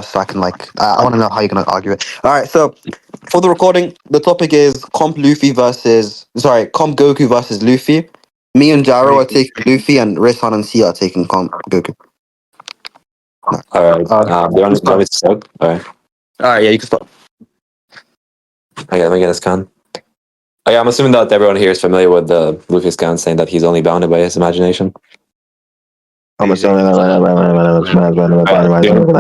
so I can I want to know how you're gonna argue it. All right, so for the recording, the topic is comp Goku versus Luffy. Me and Gyro are taking Luffy, and Rizzhan and C are taking comp Goku. No. Alright. Do you want me to start? Alright. Alright, yeah, you can start. Okay, let me get this gun. Okay, I'm assuming that everyone here is familiar with the Luffy's gun saying that he's only bounded by his imagination. I'm assuming. Do you want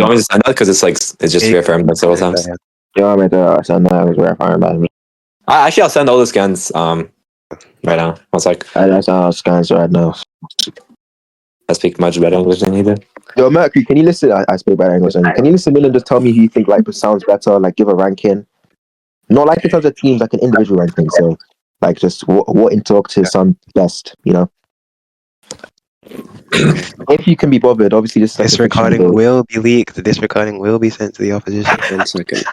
me to send that? Because it's just reaffirmed like several times. You want me to send that? It was reaffirmed by me. Actually, I'll send all the scans right now. One sec. That's all scans right now. I speak much better English than you do. Yo, Mercury, can you listen? I speak better English. Can you listen in and just tell me who you think sounds better? Give a ranking. Not in terms of teams, an individual ranking. So, just what interactive sound best, you know? If you can be bothered, obviously just this recording will be leaked. This recording will be sent to the opposition. 1 second.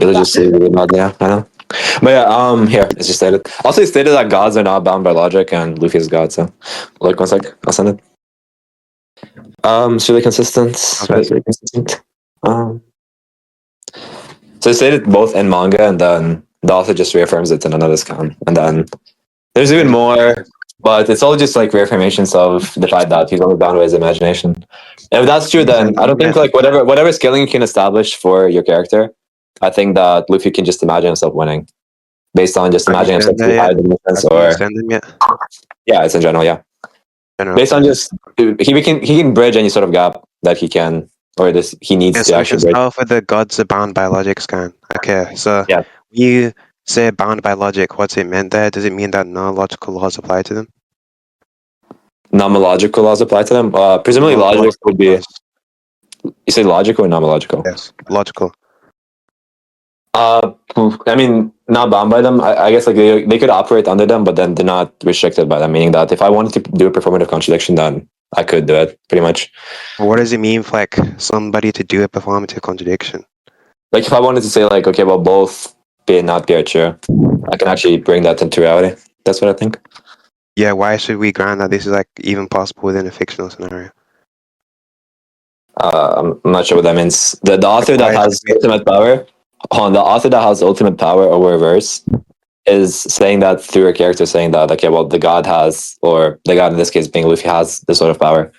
It'll just say we're not there. I know. But yeah, here it's just stated. Also, it stated that gods are not bound by logic, and Luffy is god. So, 1 sec. I'll send it. It's really consistent. Okay. Really consistent. So it stated both in manga, and then the author just reaffirms it in another scan. And then there's even more, but it's all just reaffirmations of the fact that he's only bound by his imagination. If that's true, then I don't think whatever scaling you can establish for your character, I think that Luffy can just imagine himself winning based on just imagining himself to be higher than defense yeah, it's in general, yeah. Based on just he can bridge any sort of gap that he can he needs to actually bridge. Start with the gods are bound by logic scan. Okay, so yeah. You say bound by logic. What's it meant there? Does it mean that no logical laws apply to them? Nomological laws apply to them? Presumably logic would be... You say logical or nomological? Yes, logical. I mean, not bound by them. I guess they could operate under them, but then they're not restricted by them, meaning that if I wanted to do a performative contradiction, then I could do it, pretty much. What does it mean for somebody to do a performative contradiction? If I wanted to say okay, well, both be and not be are true, I can actually bring that into reality. That's what I think. Yeah, why should we grant that this is even possible within a fictional scenario? I'm not sure what that means. The author that has ultimate power, the author that has ultimate power over reverse is saying that through a character saying that, okay, well, the god has, or the god in this case being Luffy, has this sort of power.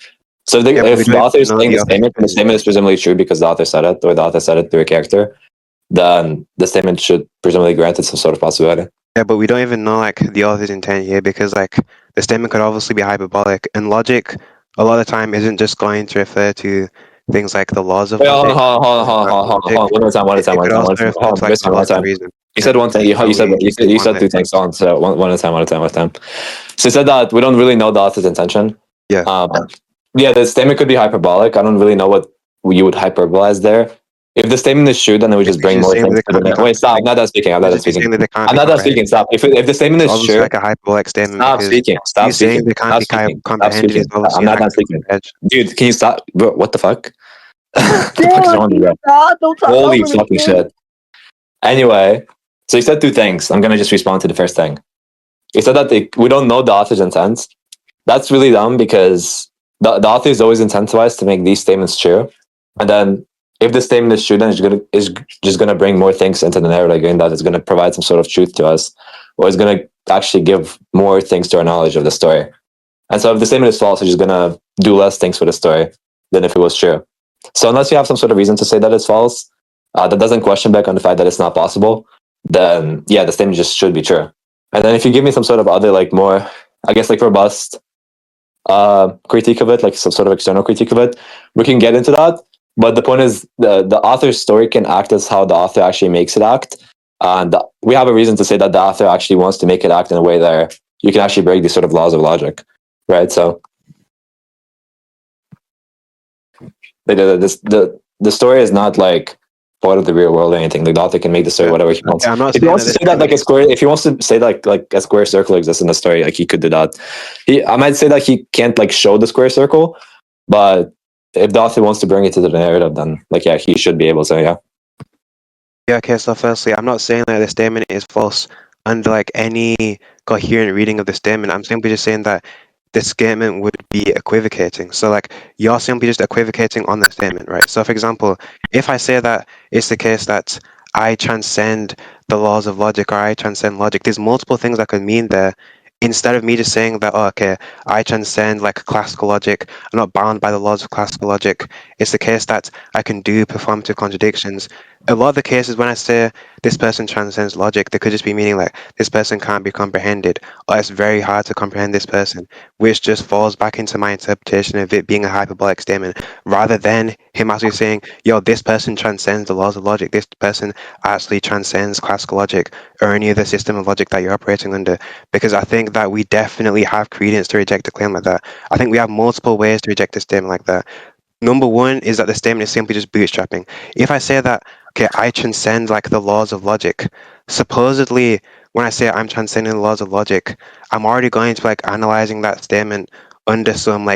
So if the author is saying the statement is presumably true because the author said it, or the author said it through a character, then the statement should presumably grant it some sort of possibility. Yeah, but we don't even know the author's intent here because the statement could obviously be hyperbolic, and logic a lot of the time isn't just going to refer to things like the laws of logic. Hold on. One at a time. You said one thing. You said two things on. So one at a time. So you said that we don't really know the author's intention. Yeah. Yeah, the statement could be hyperbolic. I don't really know what you would hyperbolize there. If the statement is true, then it would just bring more things to the... Wait, stop. I'm not done speaking. I'm not done speaking. Stop. If the statement is true... like a hyperbolic statement. Stop speaking. Stop speaking. I'm not done speaking. Dude, can you stop? Bro, what the fuck? What the fuck is wrong with you? Holy fucking shit. Anyway, so you said two things. I'm going to just respond to the first thing. You said that we don't know the author's intent. That's really dumb because the author is always incentivized to make these statements true. And then if the statement is true, then it's just going to bring more things into the narrative again, that it's going to provide some sort of truth to us, or it's going to actually give more things to our knowledge of the story. And so if the statement is false, it's just going to do less things for the story than if it was true. So unless you have some sort of reason to say that it's false, that doesn't question back on the fact that it's not possible, then yeah, the statement just should be true. And then if you give me some sort of other more, I guess robust critique of it, some sort of external critique of it, we can get into that. But the point is, the author's story can act as how the author actually makes it act. And we have a reason to say that the author actually wants to make it act in a way that you can actually break these sort of laws of logic, right? So the story is not part of the real world or anything. The author can make the story whatever he wants. If he wants to say that if he wants to say like a square circle exists in the story, he could do that. I might say that he can't show the square circle, but if the author wants to bring it to the narrative, then yeah, he should be able to. Yeah. Yeah. Okay. So firstly, I'm not saying that the statement is false under any coherent reading of the statement. I'm simply just saying that the statement would be equivocating. So like you're simply just equivocating on the statement, right? So for example, if I say that it's the case that I transcend the laws of logic or I transcend logic, there's multiple things that could mean there. Instead of me just saying that, oh, okay, I transcend like classical logic, I'm not bound by the laws of classical logic. It's the case that I can do performative contradictions. A lot of the cases when I say this person transcends logic, they could just be meaning like this person can't be comprehended, or it's very hard to comprehend this person, which just falls back into my interpretation of it being a hyperbolic statement, rather than him actually saying, yo, this person transcends the laws of logic, this person actually transcends classical logic or any other system of logic that you're operating under. Because I think that we definitely have credence to reject a claim like that. I think we have multiple ways to reject a statement like that. Number one is that the statement is simply just bootstrapping. If I say that, okay, I transcend like the laws of logic, supposedly when I say I'm transcending the laws of logic, I'm already going to like analyzing that statement under some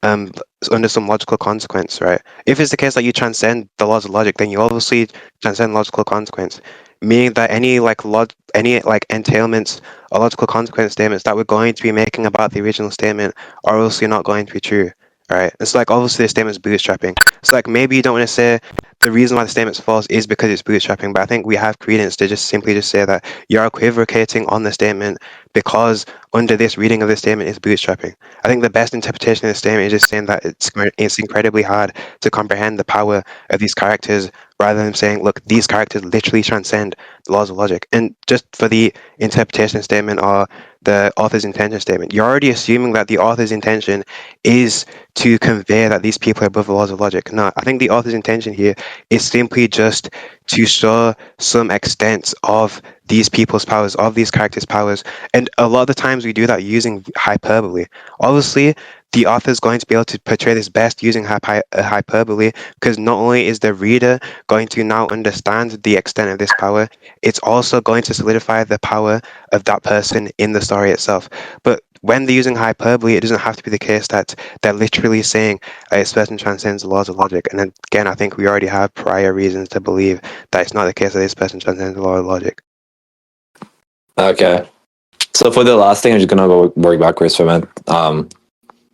um under some logical consequence, right? If it's the case that you transcend the laws of logic, then you obviously transcend logical consequence, meaning that any like entailments or logical consequence statements that we're going to be making about the original statement are obviously not going to be true. Right. It's like obviously the statement's bootstrapping. It's like maybe you don't want to say the reason why the statement's false is because it's bootstrapping, but I think we have credence to just simply just say that you're equivocating on the statement because under this reading of the statement is bootstrapping. I think the best interpretation of the statement is just saying that it's incredibly hard to comprehend the power of these characters rather than saying, look, these characters literally transcend the laws of logic. And just for the interpretation statement or the author's intention statement, you're already assuming that the author's intention is to convey that these people are above the laws of logic. No, I think the author's intention here is simply just to show some extent of these people's powers, of these characters' powers. And a lot of the times we do that using hyperbole. Obviously, the author is going to be able to portray this best using hyperbole, because not only is the reader going to now understand the extent of this power, it's also going to solidify the power of that person in the story itself. But when they're using hyperbole, it doesn't have to be the case that they're literally saying this person transcends the laws of logic. And again, I think we already have prior reasons to believe that it's not the case that this person transcends the law of logic. Okay. So for the last thing, I'm just gonna go work backwards from it.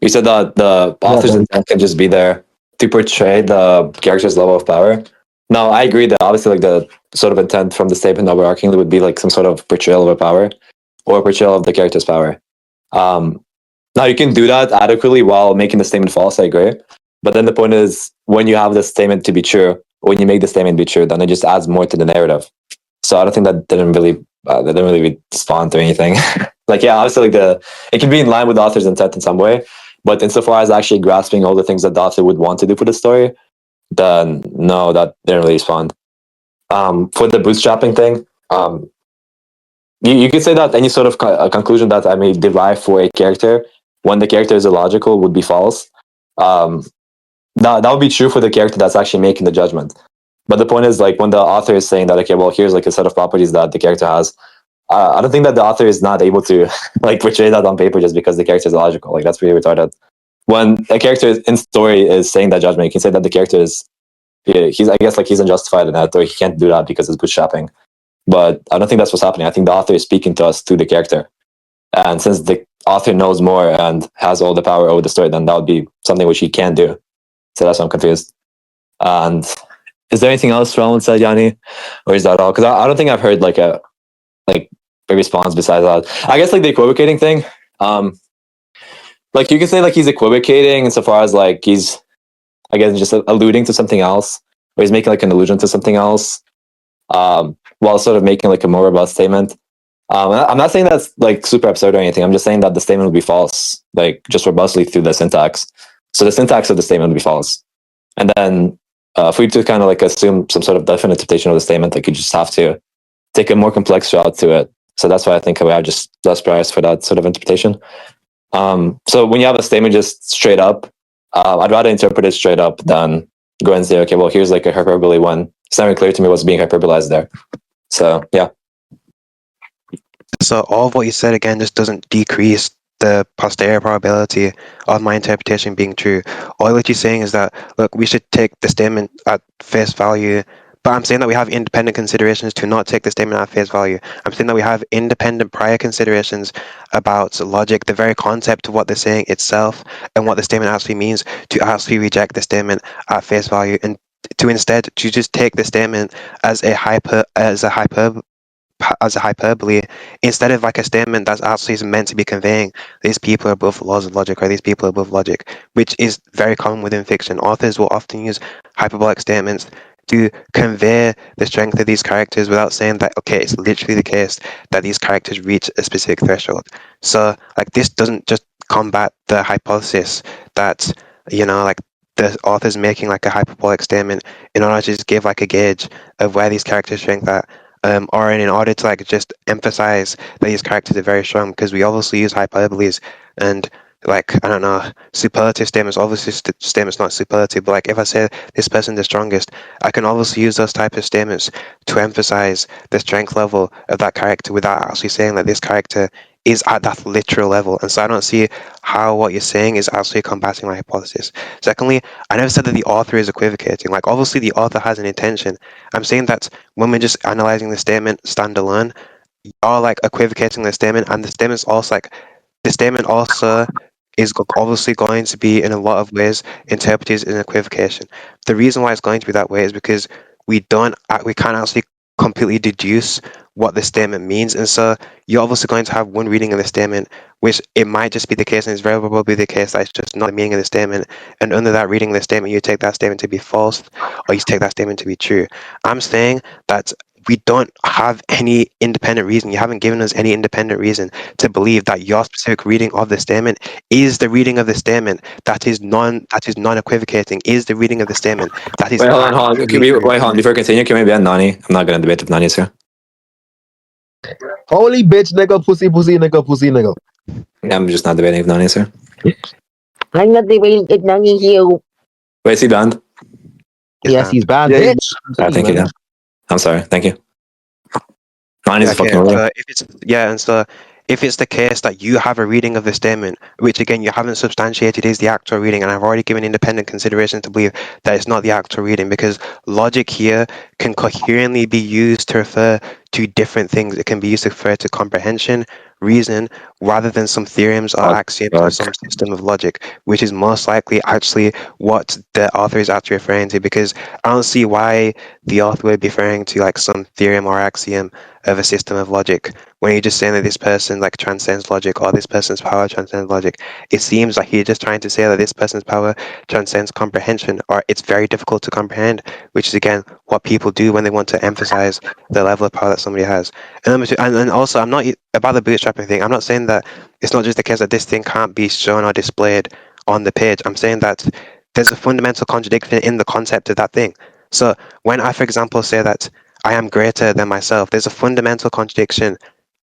You said that the author's intent can just be there to portray the character's level of power. Now, I agree that obviously, like the sort of intent from the statement overarchingly would be like some sort of portrayal of a power or portrayal of the character's power. Now, you can do that adequately while making the statement false. I agree, but then the point is when you have the statement to be true, when you make the statement be true, then it just adds more to the narrative. So I don't think that didn't really respond to anything. Like, yeah, obviously, like it can be in line with the author's intent in some way, but insofar as actually grasping all the things that the author would want to do for the story, then no, that didn't really respond. For the bootstrapping thing, you could say that any sort of conclusion that I may derive for a character when the character is illogical would be false. That would be true for the character that's actually making the judgment. But the point is, like, when the author is saying that, okay, well, here's like a set of properties that the character has, I don't think that the author is not able to like portray that on paper just because the character is illogical. Like, that's pretty retarded. When a character in story is saying that judgment, you can say that the character is he's I guess like he's unjustified in that, or he can't do that because it's bootstrapping. But I don't think that's what's happening. I think the author is speaking to us through the character, and since the author knows more and has all the power over the story, then that would be something which he can do. So that's why I'm confused. And is there anything else Roland said, Yanni, or is that all? Because I don't think I've heard like a response besides that. I guess like the equivocating thing. Like you can say like he's equivocating insofar as like he's, I guess, just alluding to something else, or he's making like an allusion to something else, while sort of making like a more robust statement. I'm not saying that's like super absurd or anything. I'm just saying that the statement would be false, like just robustly through the syntax. So the syntax of the statement would be false. And then if we to kind of like assume some sort of definite interpretation of the statement, like you just have to take a more complex route to it. So that's why I think we have just less priors for that sort of interpretation. So when you have a statement just straight up, I'd rather interpret it straight up than go and say, okay, well, here's like a hyperbole when it's not really clear to me what's being hyperbolized there. So, yeah. So all of what you said again just doesn't decrease the posterior probability of my interpretation being true. All what you're saying is that, look, we should take the statement at face value But I'm saying that we have independent considerations to not take the statement at face value. I'm saying that we have independent prior considerations about logic, the very concept of what they're saying itself, and what the statement actually means, to actually reject the statement at face value, and to instead to just take the statement as a hyperbole, instead of like a statement that's actually meant to be conveying these people are above the laws of logic, or these people are above logic, which is very common within fiction. Authors will often use hyperbolic statements to convey the strength of these characters without saying that, okay, it's literally the case that these characters reach a specific threshold. So like this doesn't just combat the hypothesis that, you know, like the author's making like a hyperbolic statement in order to just give like a gauge of where these characters strength at, or in order to like just emphasize that these characters are very strong, because we obviously use hyperboles and like, I don't know, superlative statements. Obviously statements not superlative, but like if I say this person's the strongest, I can obviously use those type of statements to emphasize the strength level of that character without actually saying that this character is at that literal level. And so I don't see how what you're saying is actually combating my hypothesis. Secondly, I never said that the author is equivocating. Like obviously the author has an intention. I'm saying that when we're just analyzing the statement standalone, you're like equivocating the statement, and the statement's also like, the statement also is obviously going to be in a lot of ways interpreted as an equivocation. The reason why it's going to be that way is because we can't actually completely deduce what the statement means, and so you're obviously going to have one reading of the statement, which it might just be the case, and it's very probably the case that it's just not the meaning of the statement, and under that reading of the statement, you take that statement to be false, or you take that statement to be true. I'm saying that we don't have any independent reason. You haven't given us any independent reason to believe that your specific reading of the statement is the reading of the statement that is non-equivocating, is the reading of the statement that is Wait, hold on, hold on. actually true. Wait, hold on. Before we continue, can we ban Nani? I'm not gonna debate with Nani here. Holy bitch, nigga, pussy, nigga, pussy, nigga. I'm just not debating with Nani here. I'm not debating it, Nani here. Wait, is he banned? Yes, he's banned, Yeah, bitch. Thank you. Yeah. I'm sorry. Thank you. Nani's a Okay, fucking ruler. so if it's the case that you have a reading of the statement, which again you haven't substantiated is the actual reading, and I've already given independent consideration to believe that it's not the actual reading, because logic here can coherently be used to refer to different things. It can be used to refer to comprehension, reason, rather than some theorems or axioms or some system of logic, which is most likely actually what the author is actually referring to, because I don't see why the author would be referring to like some theorem or axiom of a system of logic when you're just saying that this person like transcends logic, or this person's power transcends logic. It seems like you're just trying to say that this person's power transcends comprehension, or it's very difficult to comprehend, which is again what people do when they want to emphasize the level of power that somebody has. And also, I'm not about the bootstrapping thing. I'm not saying that it's not just the case that this thing can't be shown or displayed on the page. I'm saying that there's a fundamental contradiction in the concept of that thing. So when I, for example, say that I am greater than myself, there's a fundamental contradiction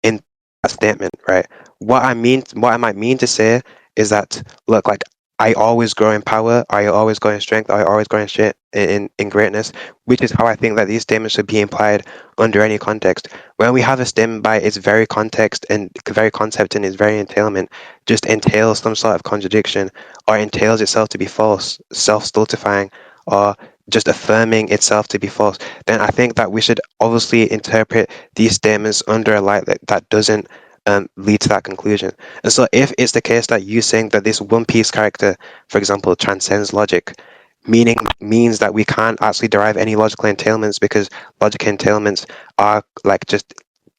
in that statement, right? What I might mean to say is that, look, like I always grow in power, I always grow in strength, I always grow in greatness, which is how I think that these statements should be implied under any context. When we have a statement by its very context and very concept and its very entailment just entails some sort of contradiction, or entails itself to be false, self-stultifying, or just affirming itself to be false, then I think that we should obviously interpret these statements under a light that doesn't lead to that conclusion. And so if it's the case that you saying that this One Piece character, for example, transcends logic, means that we can't actually derive any logical entailments, because logical entailments are like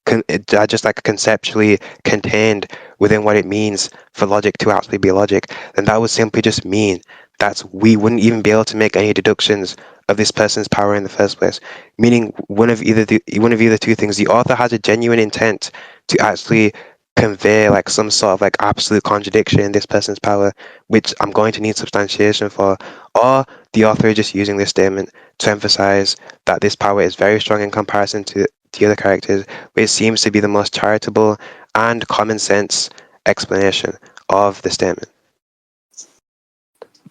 are just like conceptually contained within what it means for logic to actually be logic, then that would simply just mean that we wouldn't even be able to make any deductions of this person's power in the first place. Meaning one of either two things: the author has a genuine intent to actually convey like some sort of like absolute contradiction in this person's power, which I'm going to need substantiation for, or the author is just using this statement to emphasize that this power is very strong in comparison to the other characters, which seems to be the most charitable and common sense explanation of the statement.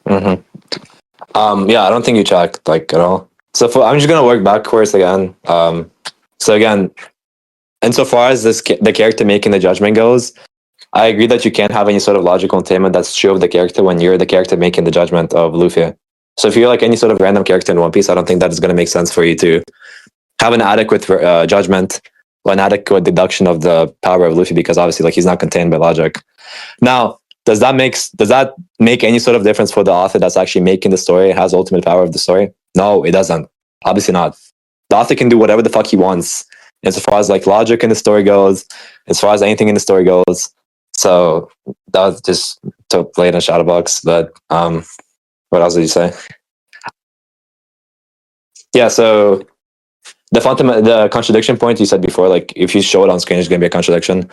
Yeah, I don't think you checked like at all. So I'm just gonna work backwards again. So again, insofar as the character making the judgment goes, I agree that you can't have any sort of logical entailment that's true of the character when you're the character making the judgment of Luffy. So if you're like any sort of random character in One Piece, I don't think that is going to make sense for you to have an adequate judgment or an adequate deduction of the power of Luffy, because obviously like he's not contained by logic. Now, does that make any sort of difference for the author that's actually making the story, has ultimate power of the story? No, it doesn't. Obviously not. The author can do whatever the fuck he wants as far as like logic in the story goes, as far as anything in the story goes. So that was just to play in a shadow box. But what else did you say? Yeah, so the contradiction point you said before, like if you show it on screen, there's going to be a contradiction.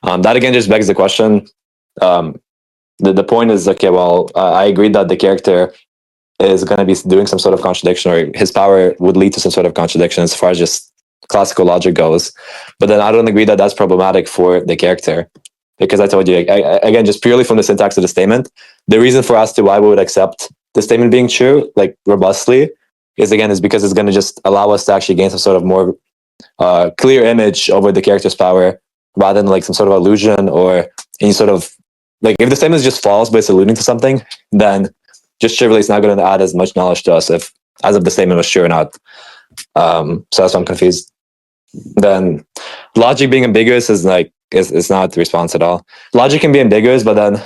That again just begs the question. The point is, okay, well, I agree that the character is going to be doing some sort of contradiction, or his power would lead to some sort of contradiction as far as just classical logic goes. But then I don't agree that that's problematic for the character, because I told you, again, just purely from the syntax of the statement, the reason for us to why we would accept the statement being true, like robustly, is because it's going to just allow us to actually gain some sort of more clear image over the character's power, rather than like some sort of illusion or any sort of, like, if the statement is just false but it's alluding to something, then just trivially it's not going to add as much knowledge to us as if the statement was true or not. So that's why I'm confused. Then logic being ambiguous is not the response at all. Logic can be ambiguous, but then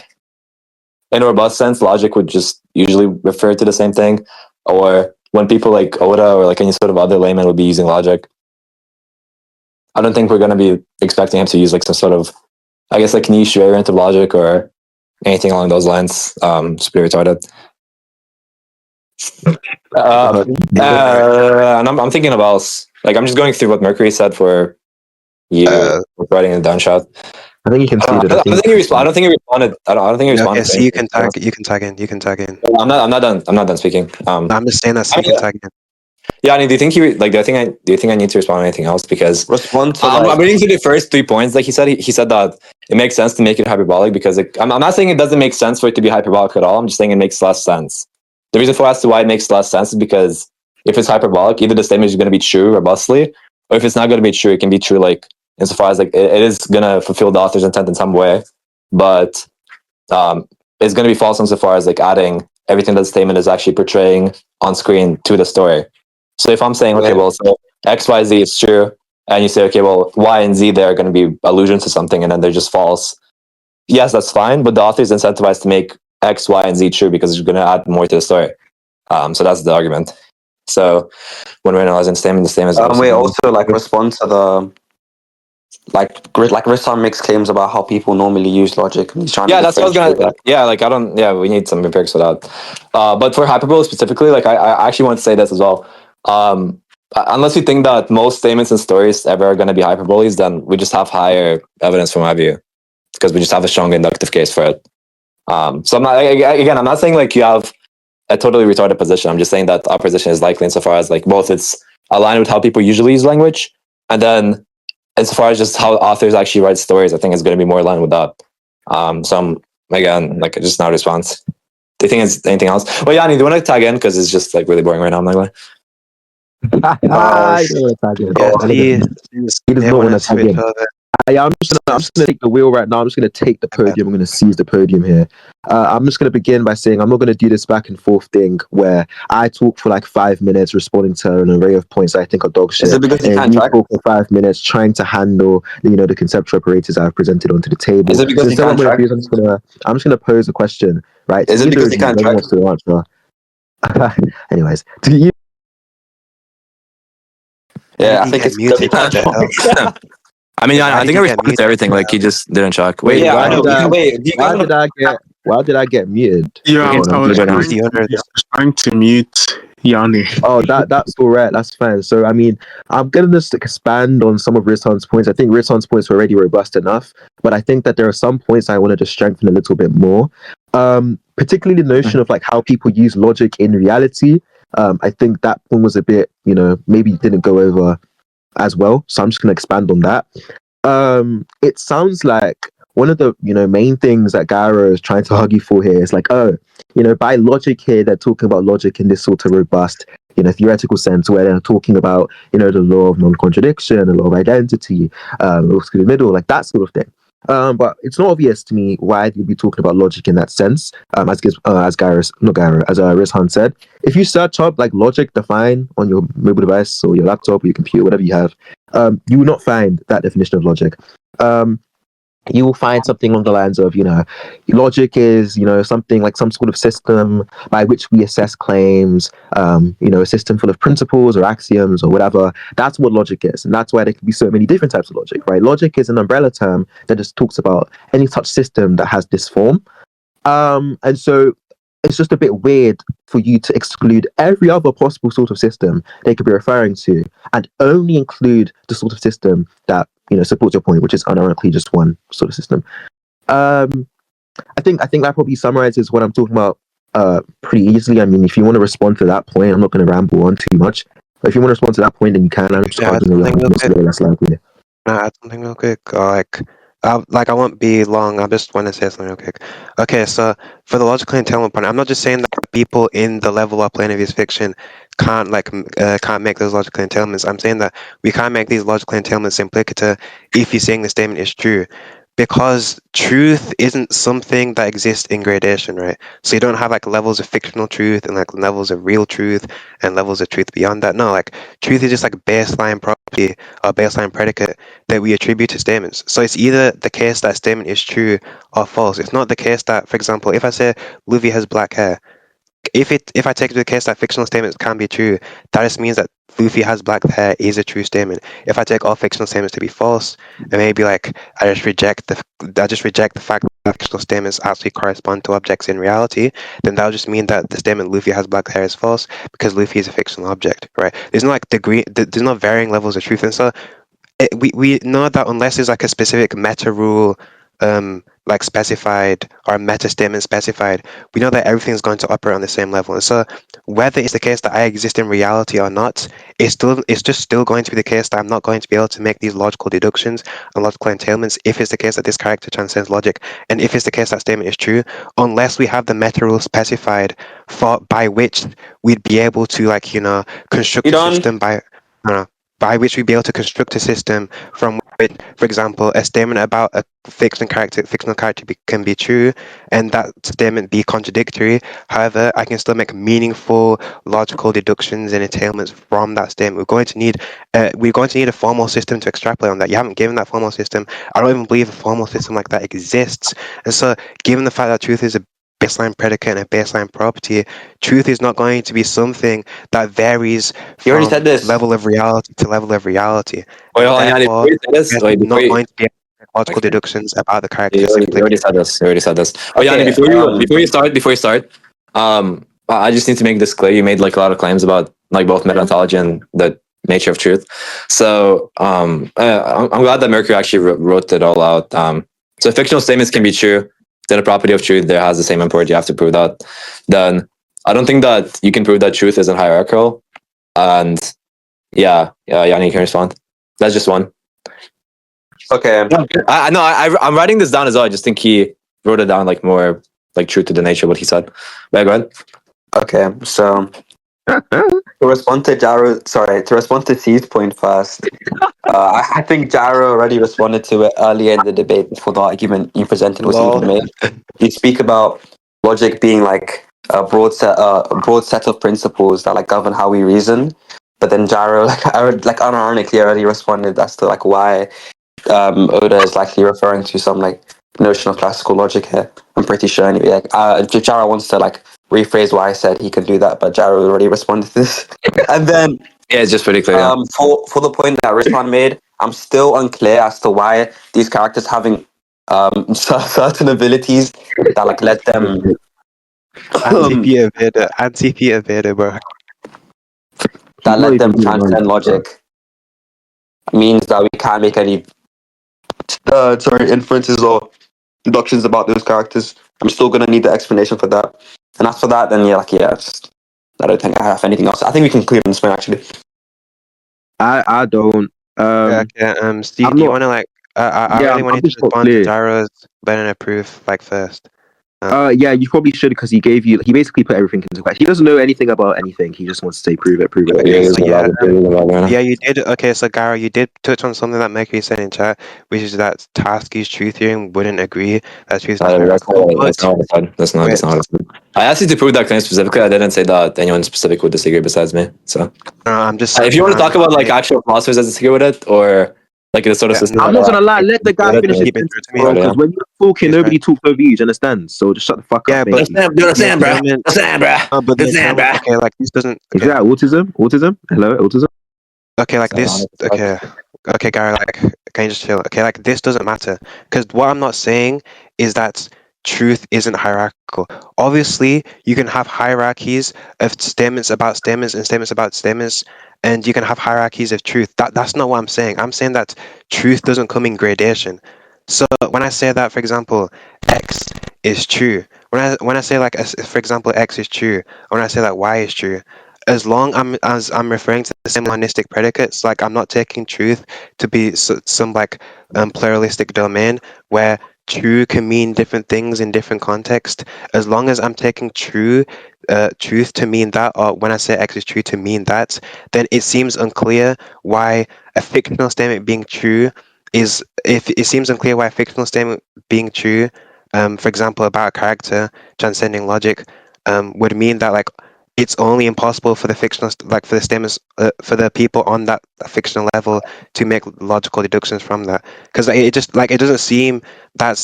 in a robust sense, logic would just usually refer to the same thing. Or when people like Oda or like any sort of other layman would be using logic, I don't think we're going to be expecting him to use like some sort of, I guess, like niche variant of logic or anything along those lines. It's pretty retarded. And I'm thinking about, like, I'm just going through what Mercury said for you writing a down shot. I think you can see that. I don't think he responded. I don't think he responded. Okay, so you can tag in. I'm not done speaking. I'm just saying that so you can tag in. Yeah, do you think I need to respond to anything else? Because Respond to I'm reading through the first 3 points. Like he said that it makes sense to make it hyperbolic, because I'm not saying it doesn't make sense for it to be hyperbolic at all. I'm just saying it makes less sense. The reason for as to why it makes less sense is because if it's hyperbolic, either the statement is going to be true robustly, or if it's not going to be true, it can be true like insofar as like it is going to fulfill the author's intent in some way, but it's going to be false insofar as like adding everything that the statement is actually portraying on screen to the story. So if I'm saying, okay, well, so X, Y, Z is true, and you say, okay, well, Y and Z, they're going to be allusions to something, and then they're just false. Yes, that's fine, but the author is incentivized to make X, Y, and Z true because it's going to add more to the story. So that's the argument. So when we're analyzing the statement is we also like respond to the like Rizzhan makes claims about how people normally use logic, and he's trying to that's what I was gonna. Yeah, like we need some empirics for that. But for hyperbole specifically, like I actually want to say this as well. Unless you think that most statements and stories ever are going to be hyperboles, then we just have higher evidence from my view, because we just have a strong inductive case for it. So I'm not saying like you have a totally retarded position. I'm just saying that our position is likely insofar as like both it's aligned with how people usually use language, and then as far as just how authors actually write stories, I think it's going to be more aligned with that. So I'm, again, like just not a response. Do you think it's anything else? Well, Yanni, do you want to tag in? Because it's just like really boring right now. I'm not going He does not want to tag in. I'm just gonna take the wheel right now. I'm just gonna take the podium. I'm gonna seize the podium here. I'm just gonna begin by saying I'm not gonna do this back and forth thing where I talk for like 5 minutes responding to an array of points I think are dog shit. Is it because you and can't you track? talk for 5 minutes trying to handle the conceptual operators I've presented onto the table. Is it because you can't track? I'm just gonna pose a question, right? Is it because you can't track? Wants to answer. Anyways, do you? Yeah, I think it's because you can't track. I mean, I think I responded to everything. Like he just didn't check. Why did I get muted? Yeah, I was trying to mute Yanni. Oh, that's all right. That's fine. So, I mean, I'm going to just expand on some of Rizzhan's points. I think Rizzhan's points are already robust enough, but I think that there are some points I want to just strengthen a little bit more. Particularly the notion of like how people use logic in reality. I think that one was a bit, maybe didn't go over as well. So I'm just going to expand on that. It sounds like one of the main things that GYRO is trying to argue for here is like, by logic here, they're talking about logic in this sort of robust, theoretical sense where they're talking about, the law of non-contradiction, the law of identity, the middle, like that sort of thing. But it's not obvious to me why you'd be talking about logic in that sense. As Rizzhan said, if you search up like logic define on your mobile device or your laptop or your computer, whatever you have, you will not find that definition of logic. You will find something along the lines of, logic is, something like some sort of system by which we assess claims, a system full of principles or axioms or whatever. That's what logic is. And that's why there can be so many different types of logic, right? Logic is an umbrella term that just talks about any such system that has this form. And so it's just a bit weird for you to exclude every other possible sort of system they could be referring to and only include the sort of system that supports your point, which is unironically just one sort of system. I think that probably summarizes what I'm talking about pretty easily. I mean, if you want to respond to that point, I'm not going to ramble on too much. But if you want to respond to that point, then you can. I'm just arguing less likely. Add something real quick. I won't be long. I just want to say something real quick. Okay, so for the logical entailment point, I'm not just saying that people in the level up plane of his fiction can't make those logical entailments. I'm saying that we can't make these logical entailments implicative if you're saying the statement is true. Because truth isn't something that exists in gradation, right? So you don't have like levels of fictional truth and like levels of real truth and levels of truth beyond that. No, like truth is just like a baseline property or baseline predicate that we attribute to statements. So it's either the case that statement is true or false. It's not the case that, for example, if I say Luffy has black hair, if I take into the case that fictional statements can be true, that just means that Luffy has black hair is a true statement. If I take all fictional statements to be false, and maybe like I just reject the fact that fictional statements actually correspond to objects in reality, then that'll just mean that the statement Luffy has black hair is false because Luffy is a fictional object, right? There's no like there's no varying levels of truth, and so we know that unless there's like a specific meta rule like specified or a meta statement specified, we know that everything's going to operate on the same level. And so whether it's the case that I exist in reality or not, it's just still going to be the case that I'm not going to be able to make these logical deductions and logical entailments if it's the case that this character transcends logic, and if it's the case that statement is true, unless we have the meta rule specified by which we'd be able to construct a system by which we'd be able to construct a system from which, for example, a statement about a fictional character can be true, and that statement be contradictory. However, I can still make meaningful logical deductions and entailments from that statement. We're going to need a formal system to extrapolate on that. You haven't given that formal system. I don't even believe a formal system like that exists. And so, given the fact that truth is a baseline predicate and a baseline property, truth is not going to be something that varies You already from said this. level of reality to level of reality. Wait, hold on, Yanni, Therefore, before you say this, there's not going to be logical deductions about the character. you already said this. You already said this. Oh, Okay, Yanni, before you start, I just need to make this clear. You made like a lot of claims about like both meta-ontology and the nature of truth. So I'm glad that Mercury actually wrote it all out. So fictional statements can be true. Then a property of truth there has the same import. You have to prove that. Then I don't think that you can prove that truth isn't hierarchical. And yeah, Yanni can respond. That's just one. okay. I'm writing this down as well. I just think he wrote it down like more like true to the nature of what he said. But go ahead. Okay, so to respond to C's point first, I think Gyro already responded to it earlier in the debate before the argument you presented was even made. You speak about logic being like a broad set of principles that like govern how we reason, but then Gyro like unironically already responded as to like why Oda is likely referring to some like notion of classical logic here. I'm pretty sure anyway. Like, if Jaro wants to like rephrase why I said he can do that, but Jaro already responded to this. And then Yeah, it's just pretty clear. for the point that Rizzhan made, I'm still unclear as to why these characters having certain abilities that like let them Anti-Peter Vader, bro. that let them transcend logic means that we can't make any inferences or deductions about those characters. I'm still gonna need the explanation for that. And as for that, then I don't think I have anything else. I think we can clear this one actually. I don't. Steve, do you want to like? I really wanted to respond to Gyro's banana proof like first. Yeah, you probably should because he basically put everything into question. He doesn't know anything about anything. He just wants to say, prove it. Yeah, you did. Okay, so Gara, you did touch on something that Mercury said in chat, which is that Tasky's truth theory wouldn't agree that truth is not hierarchical. That's not what I said. That's not what I said. I asked you to prove that claim specifically. I didn't say that anyone specific would disagree besides me. So I'm just. if you want to talk about like actual philosophers that disagree with it, or like the sort of system. I'm not gonna lie. Let the guy finish his keep it sentence, to me, bro. yeah. Because when you're talking, nobody talks over you. Do you understand? So just shut the fuck Yeah, up. but Thank you. Understand, bro. Understand, bro. But the entitlement, okay, like this doesn't. Is that autism? Autism? Hello, autism? Okay, like this. Okay, Gary. Like, can you just chill? Okay, like this doesn't matter because what I'm not saying is that truth isn't hierarchical. Obviously, you can have hierarchies of statements about statements and statements about statements, and you can have hierarchies of truth. That's not what I'm saying. I'm saying that truth doesn't come in gradation. So when I say that, for example, X is true. When I say like, for example, X is true. When I say that Y is true, as long as I'm referring to the same monistic predicates, like I'm not taking truth to be some like pluralistic domain where true can mean different things in different contexts. As long as I'm taking truth to mean that, or when I say X is true to mean that, then it seems unclear why a fictional statement being true is, if it seems unclear why a fictional statement being true, for example, about a character transcending logic, would mean that like it's only impossible for the fictional, like for the statements, for the people on that fictional level to make logical deductions from that, because it just like it doesn't seem that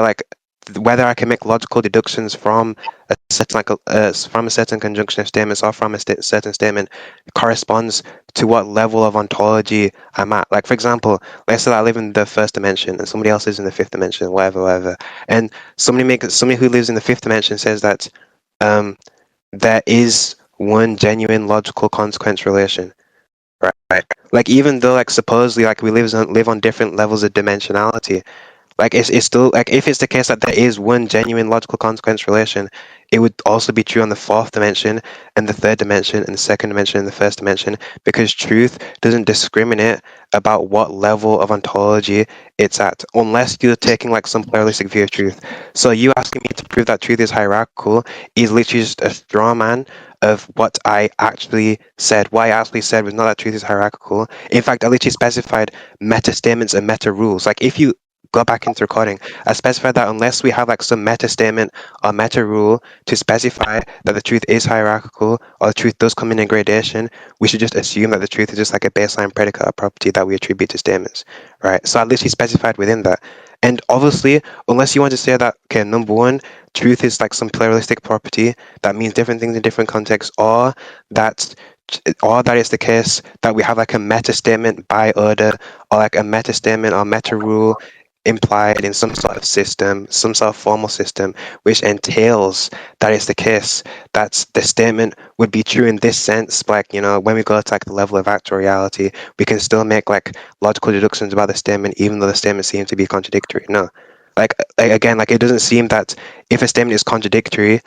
like whether I can make logical deductions from a certain from a certain conjunction of statements or from a certain statement corresponds to what level of ontology I'm at. Like for example, let's say that I live in the first dimension and somebody else is in the fifth dimension, whatever, and somebody who lives in the fifth dimension says that there is one genuine logical consequence relation, right? Like even though like supposedly like we live on different levels of dimensionality, like it's still like if it's the case that there is one genuine logical consequence relation, it would also be true on the fourth dimension and the third dimension and the second dimension and the first dimension, because truth doesn't discriminate about what level of ontology it's at, unless you're taking like some pluralistic view of truth. So you asking me to prove that truth is hierarchical is literally just a straw man of what I actually said. What I actually said was not that truth is hierarchical. In fact, I literally specified meta statements and meta rules. Like if you go back into recording, I specified that unless we have like some meta statement or meta rule to specify that the truth is hierarchical or the truth does come in gradation, we should just assume that the truth is just like a baseline predicate or property that we attribute to statements, right? So I literally specified within that. And obviously, unless you want to say that, okay, number one, truth is like some pluralistic property that means different things in different contexts, or that it's the case that we have like a meta statement by order, or like a meta statement or meta rule implied in some sort of system, some sort of formal system, which entails that it's the case that the statement would be true in this sense. But like, you know, when we go to like the level of actual reality, we can still make like logical deductions about the statement, even though the statement seems to be contradictory. No, like again, like it doesn't seem that if a statement is contradictory,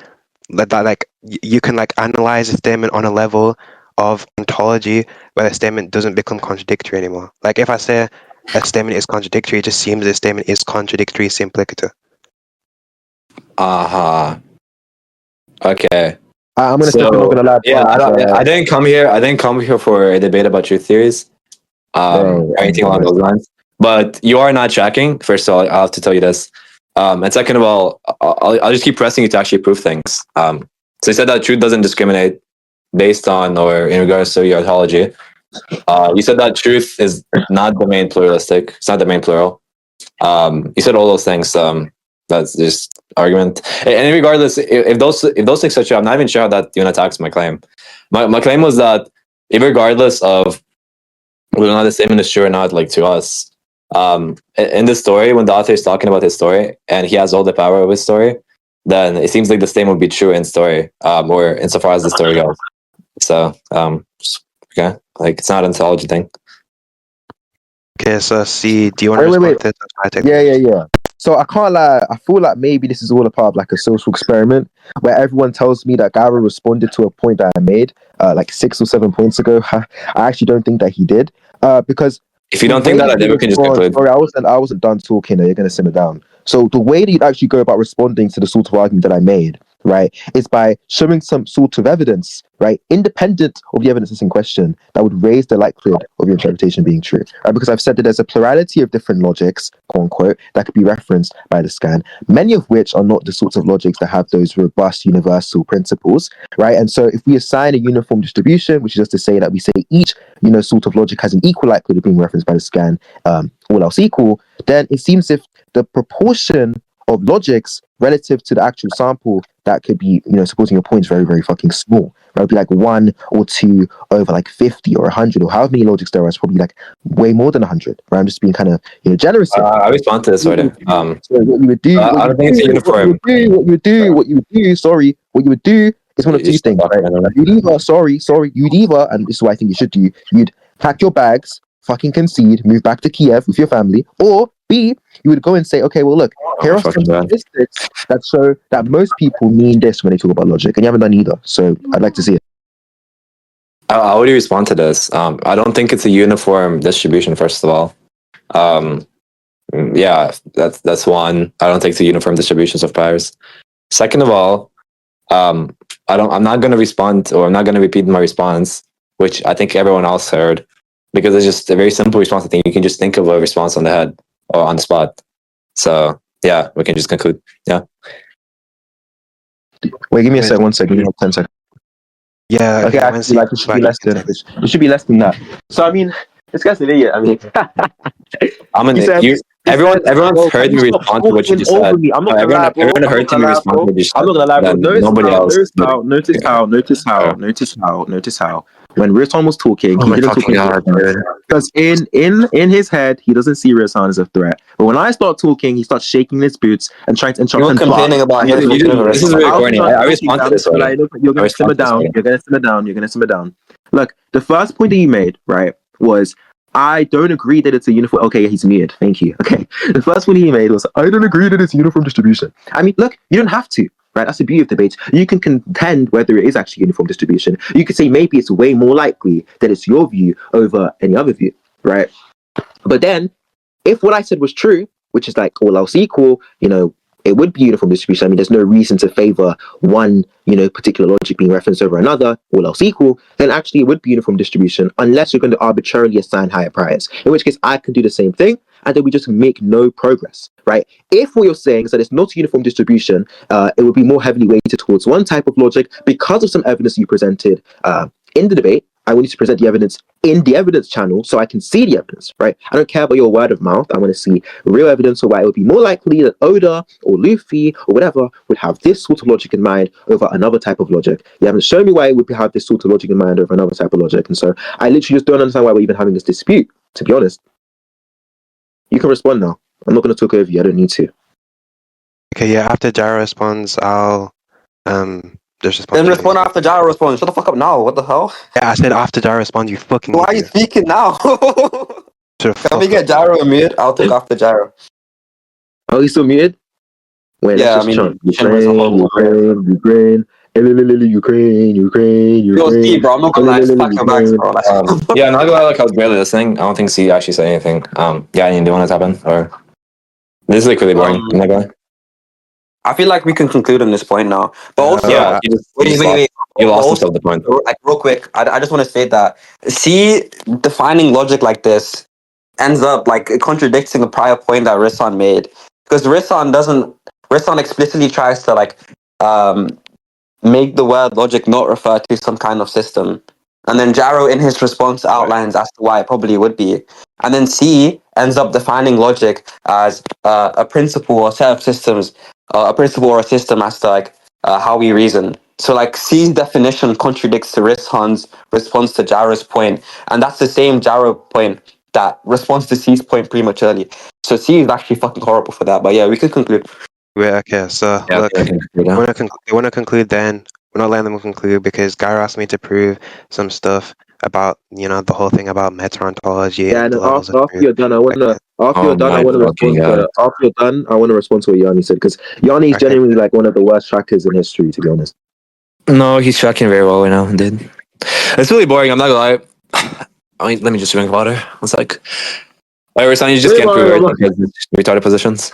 that like you can like analyze a statement on a level of ontology where the statement doesn't become contradictory anymore. Like if I say a statement is contradictory, it just seems the statement is contradictory simpliciter. Okay. I'm gonna step in. Not gonna lie. Yeah, I didn't come here. I didn't come here for a debate about truth theories, or anything along those lines. But you are not tracking. First of all, I'll have to tell you this. And second of all, I'll just keep pressing you to actually prove things. So you said that truth doesn't discriminate based on or in regards to your ontology. You said that truth is not the main pluralistic. It's not the main plural. You said all those things. That's just argument. And regardless, if those things are true, I'm not even sure how that even attacks my claim. My claim was that, regardless of whether or not the statement is true or not, like to us, in the story, when the author is talking about his story and he has all the power of his story, then it seems like the statement would be true in story, or insofar as the story goes. So, okay, like it's not an ontology thing. Okay, so C, do you want to respond to this? Yeah. So I can't lie. I feel like maybe this is all a part of like a social experiment where everyone tells me that Gyro responded to a point that I made like 6 or 7 points ago. I actually don't think that he did, because If you the don't think way that, then you we can just respond, conclude. sorry, I wasn't done talking. You're gonna simmer down. So the way that you'd actually go about responding to the sort of argument that I made, right, is by showing some sort of evidence, right, independent of the evidence that's in question, that would raise the likelihood of your interpretation being true. Right? Because I've said that there's a plurality of different logics, quote unquote, that could be referenced by the scan, many of which are not the sorts of logics that have those robust universal principles, right? And so if we assign a uniform distribution, which is just to say that we say each, sort of logic has an equal likelihood of being referenced by the scan, all else equal, then it seems if the proportion of logics relative to the actual sample that could be, supporting your point is very, very fucking small. Right? It would be like 1 or 2 over like 50 or 100 or however many logics there are. It's probably like way more than 100. Right? I'm just being kind of, generous here. I respond to this order. So what you would do, I don't think it's uniform. what you would do is one of two things, right? You'd either, and this is what I think you should do, you'd pack your bags, fucking concede, move back to Kiev with your family, or B, you would go and say, okay, well, look, here are some statistics that show that most people mean this when they talk about logic, and you haven't done either. So I'd like to see it. How would you respond to this? I don't think it's a uniform distribution, first of all. Yeah, that's one. I don't think it's a uniform distribution of priors. Second of all, I'm not going to respond, or I'm not going to repeat my response, which I think everyone else heard, because it's just a very simple response. I think you can just think of a response on the head or on the spot. So yeah, we can just conclude. Yeah. Wait, give me a sec. 1 second. Give me 10 seconds. Yeah. Okay, actually, like it should be less than it should be less than that. So I mean, this guy's an idiot. I mean, everyone's heard me respond to what you just said. I'm not gonna lie, bro. Everyone heard me respond to what you just said. I'm not gonna lie, bro. Nobody else. Notice how. When Rizzhan was talking, he didn't talk because in his head he doesn't see Rizzhan as a threat. But when I start talking, he starts shaking his boots and trying to You're complaining about his This is really corny. I respond to this. You're gonna simmer down. You're gonna simmer down. Look, the first point that you made, right, was I don't agree that it's a uniform. Okay, he's muted. Thank you. Okay, the first one he made was I don't agree that it's a uniform distribution. I mean, look, you don't have to. Right, that's the beauty of debate. You can contend whether it is actually uniform distribution. You could say maybe it's way more likely that it's your view over any other view, right? But then, if what I said was true, which is like all else equal, it would be uniform distribution. I mean, there's no reason to favor one, particular logic being referenced over another, all else equal, then actually it would be uniform distribution unless you're going to arbitrarily assign higher priors, in which case I can do the same thing and then we just make no progress, right? If what you're saying is that it's not a uniform distribution, it would be more heavily weighted towards one type of logic because of some evidence you presented in the debate. I want you to present the evidence in the evidence channel so I can see the evidence, right? I don't care about your word of mouth. I want to see real evidence of why it would be more likely that Oda or Luffy or whatever would have this sort of logic in mind over another type of logic. You haven't shown me why it would have this sort of logic in mind over another type of logic. And so I literally just don't understand why we're even having this dispute, to be honest. You can respond now. I'm not going to talk over you. I don't need to. Okay, yeah, after Gyro responds, I'll just respond. Then respond after Gyro responds. Shut the fuck up now. What the hell? Yeah, I said after Gyro responds, you fucking Why are you speaking now? Can we get Gyro muted? I'll talk after Gyro. Oh, he's still muted? Wait, yeah, let's just chant. Ukraine. Yo, Steve, bro, I'm not gonna lie, just pack your bags, bro. Yeah, I'm not gonna lie, like I was barely listening. I don't think C actually said anything. Yeah, do you want to tap in? Or this is like really boring. I'm not gonna. I feel like we can conclude on this point now. But also, yeah, wait. You lost also, the point. Like real quick, I just want to state that C defining logic like this ends up like contradicting a prior point that Rizzhan made, because Rizzhan explicitly tries to like make the word logic not refer to some kind of system. And then Gyro in his response outlines as to why it probably would be. And then C ends up defining logic as a principle or set of systems, a principle or a system as to like how we reason. So like C's definition contradicts to Rizzhan's response to Gyro's point. And that's the same Gyro point that responds to C's point prematurely. So C is actually fucking horrible for that. But yeah, we could conclude. Okay, so look, we want to conclude then. We're not letting them conclude because Gyro asked me to prove some stuff about, the whole thing about meta-ontology. Yeah, and after you're done, I want to respond to what Yanni said, because Yanni is genuinely like one of the worst trackers in history, to be honest. No, he's tracking very well right now, indeed. It's really boring, I'm not gonna lie. Let me just drink water. It's like Wait, Rizzhan, you just can't prove it because it's retarded positions.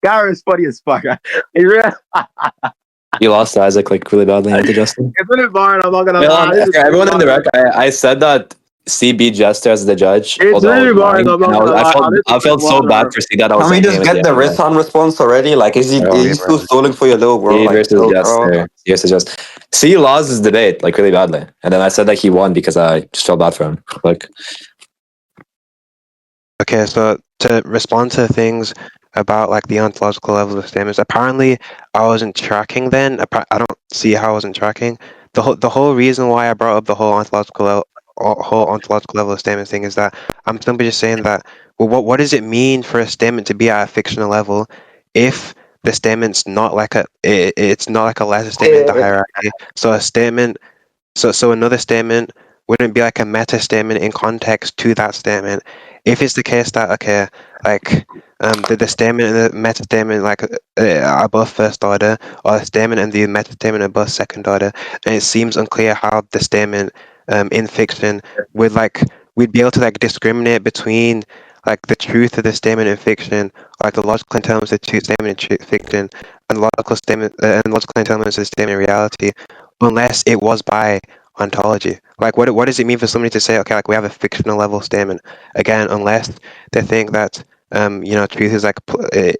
Gyro is funny as fuck. He's real. You lost to Isaac like really badly into Justin. It's an environment. I'm not gonna Yeah, lie. This is everyone really in the boring. rec, I said that C beat Jester as the judge. It's although I was really boring. lying, I'm not and gonna lie. I felt so bad for C that I was Can we saying just him at get the the end. Rizzhan response already? Like, is Oh, he still stalling for your little bro? C Like, versus chill, bro. Jester. C versus Jester. C lost his debate like really badly, and then I said that he won because I just felt bad for him. Like, Okay, so to respond to things about like the ontological level of statements, apparently I wasn't tracking then. I don't see how I wasn't tracking. The whole reason why I brought up the whole ontological level of statements thing is that I'm simply just saying that, well, what does it mean for a statement to be at a fictional level if the statement's not like it's not like a lesser statement in the hierarchy. So a statement so another statement wouldn't be like a meta statement in context to that statement. If it's the case that okay, like the statement and the meta statement like above first order, or the statement and the meta statement above second order, and it seems unclear how the statement in fiction would like we'd be able to like discriminate between like the truth of the statement in fiction, like the logical entanglements of the statement in fiction, and logical statement and logical entanglements of the statement in reality, unless it was by ontology. Like, what does it mean for somebody to say, okay, like we have a fictional level statement? Again, unless they think that truth is like